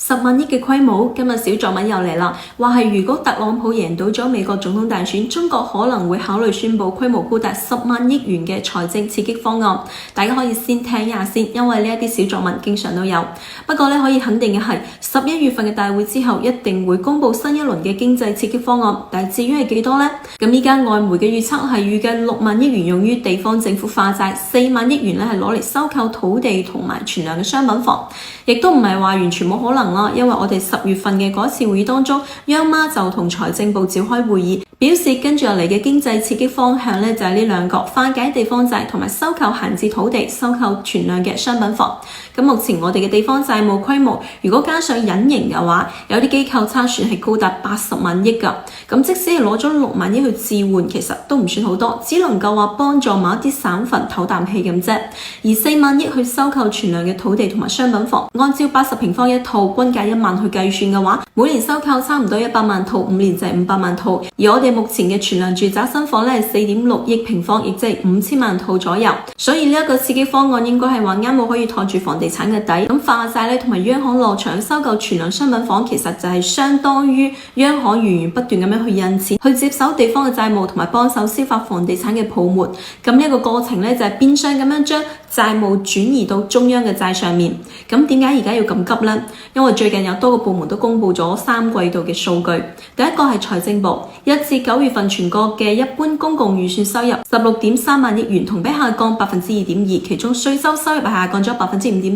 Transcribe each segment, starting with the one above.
10萬億嘅規模，今日小作文又嚟啦，話係如果特朗普贏到咗美國總統大選，中國可能會考慮宣布規模高達10萬億元嘅財政刺激方案。大家可以先聽一下先，因為呢一啲小作文經常都有。不過咧，可以肯定嘅係11月份嘅大會之後一定會公布新一輪嘅經濟刺激方案，但係至於係幾多呢？咁依家外媒嘅預測係預計6萬億元用於地方政府化債，4萬億元咧係攞嚟收購土地同埋存量嘅商品房，亦都唔係話完全冇可能啦，因為我哋10月份嘅嗰次會議當中，央媽就同財政部召開會議，表示跟住落嚟嘅經濟刺激方向咧就係呢兩個，化解地方債同埋收購閒置土地、收購存量嘅商品房。咁目前我哋嘅地方債務規模，如果加上隱形嘅話，有啲機構測算係高達80萬億噶。咁即使係攞咗6萬億去置換，其實都唔算好多，只能夠話幫助某一啲省份唞啖氣咁啫。而4萬億去收購存量嘅土地同埋商品房，按照80平方一套，均價1萬去計算嘅話，每年收購差唔多100萬套，5年就係500萬套。而我哋目前嘅存量住宅新房咧係4.6億平方，亦即係5000萬套左右。所以呢一個刺激方案應該係話啱好可以托住房地產嘅底。咁化債咧同埋央行落場收購存量商品房，其實就係相當於央行源源不斷咁樣去印錢，去接手地方嘅債務同埋幫手消化房地產嘅泡沫。咁呢一個過程咧就係變相咁樣將債務轉移到中央嘅債上面。咁點解而家要咁急呢？因為最近有多個部門都公布咗3季度嘅數據。第一個係財政部，1至9月份全國嘅一般公共預算收入16.3萬億元，同比下降2.2%，其中稅收收入係下降咗5.3%。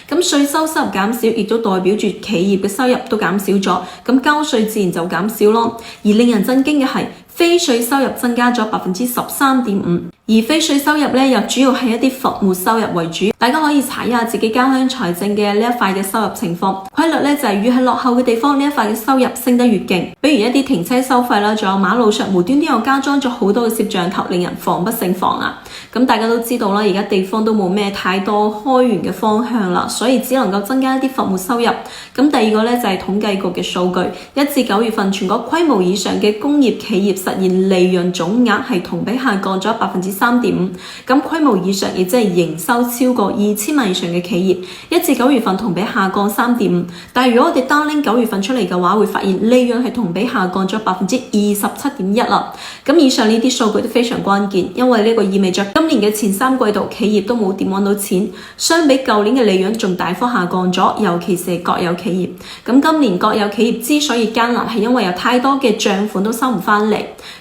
咁稅收收入減少，亦都代表住企業嘅收入都減少咗，咁交稅自然就減少咯。而令人震驚嘅係，非稅收入增加咗13.5%，而非稅收入咧又主要係一啲服務收入為主。大家可以查一下自己家鄉財政嘅呢一塊嘅收入情況，規律咧就係越係落後嘅地方，呢一塊嘅收入升得越勁。比如一啲停車收費啦，仲有馬路上無端端又加裝咗好多嘅攝像頭，令人防不勝防啊！咁大家都知道啦，而家地方都冇咩太多開源嘅方向啦，所以只能夠增加一啲服務收入。咁第二個咧就係統計局嘅數據，1至9月份全國規模以上嘅工業企業實現利潤總額係同比下降咗3.5%。咁規模以上亦即係營收超過2000萬以上嘅企業，1至9月份同比下降3.5%。但係如果我哋單拎9月份出嚟嘅話，會發現利潤係同比下降咗27.1%啦。咁以上呢啲數據都非常關鍵，因為呢個意味着今年嘅前3季度企業都冇點揾到錢，相比舊年嘅利潤仲大幅下降咗，尤其是國有企業。咁今年國有企業之所以艱難，係因為有太多嘅賬款都收唔翻嚟。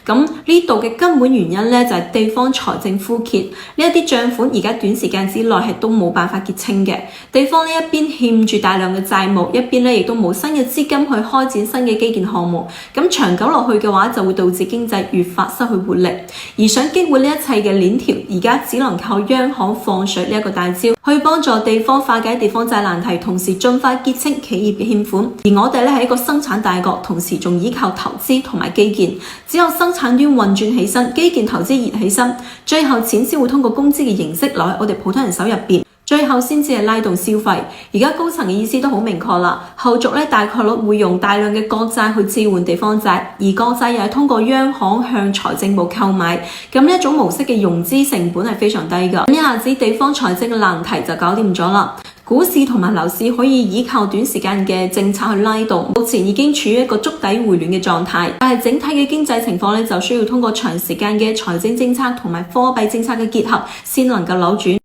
咁呢度嘅根本原因咧就係地方財政枯竭，呢一啲賬款而家短時間之內係都冇辦法結清嘅。地方呢一邊欠住大量嘅債務，一邊咧亦都冇新嘅資金去開展新嘅基建項目。咁長久落去嘅話，就會導致經濟越發失去活力。而想激活呢一切嘅鏈條，而家只能靠央行放水呢一個大招，去幫助地方化解地方債難題，同時盡快結清企業嘅欠款。而我哋咧係一個生產大國，同時仲依靠投資同埋基建，只有生產端運轉起身，基建投資熱起身，最後錢先會通過工資嘅形式流喺我哋普通人手入邊，最後先至係拉動消費。而家高層嘅意思都好明確啦，後續咧大概率會用大量嘅國債去置換地方債，而國債又係通過央行向財政部購買。咁呢一種模式嘅融資成本係非常低㗎，咁一下子地方財政嘅難題就搞掂咗啦。股市同埋樓市可以依靠短時間嘅政策去拉動，目前已經處於一個築底回暖嘅狀態，但係整體嘅經濟情況咧就需要通過長時間嘅財政政策同埋貨幣政策嘅結合先能夠扭轉。